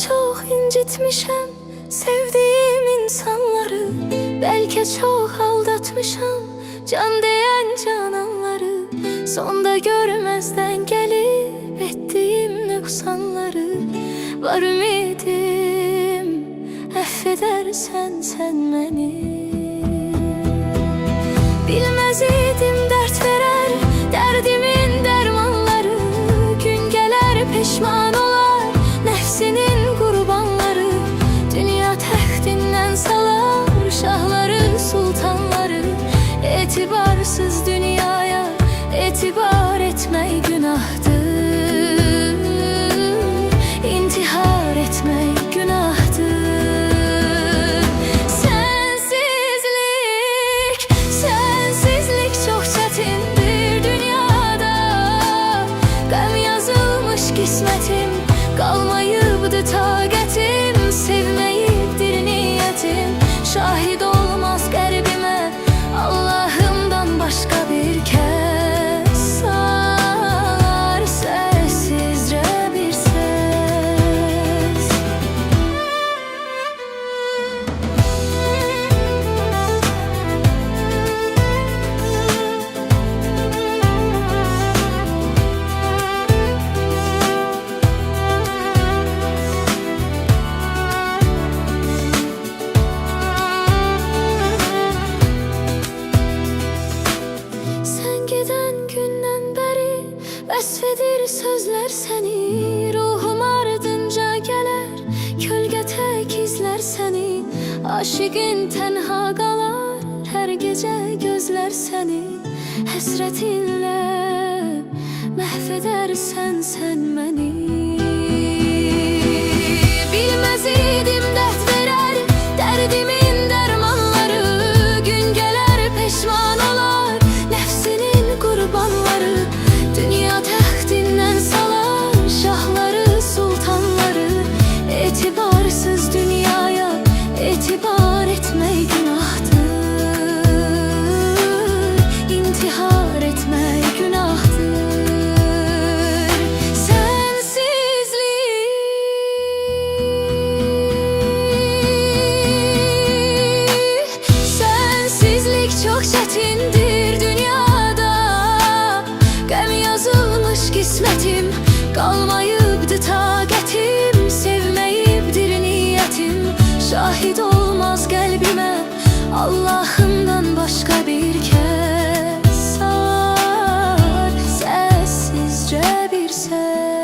çok incitmişəm sevdiğim insanları, belki çok aldatmışam can diyen cananları. Sonda görmezden gelip ettiğim nüksanları. Var ümidim affedersen sen beni. Bilmez idim dert verer derdimin dermanları. Gün gelir pişman olar nefsinin kurbanları. Dünya textinden salar şahları sultanları. Etibarsız dünyaya etibar etmek günahtır. İntihar etmek günahtır. Sensizlik çok çetindir dünyada. Qəm yazılmış qismətim, qalmayıbdı taqətim. Sevməyibdir niyyətim, şahid olmaz qəlbimə Allahımdan başqa bir kəs. Sar səssizcə bir səs. Vəsfedir sözlər səni, ruhum ardınca gələr. Kölgə tək izlər səni, aşiqin tənha qalar. Hər gecə gözlər səni, həsrətinlə məhv edərsən sən məni. Bilməz idim dərd verər dərdimin dərmanları. Gün gələr peşman olar nəfsinin qurbanları. Dünya textindən salar şahları sultanları. Etibarsız dünyaya etibar etmək günahtır. İntihar etmək günahtır. Sensizlik çok çetindir dünyada. Qəm yazılmış qismətim, qalmayıbdı taqətim. Sevməyibdir niyyətim, şahid olmaz qəlbimə Allahımdan başqa bir kəs. Sar səssizcə bir səs.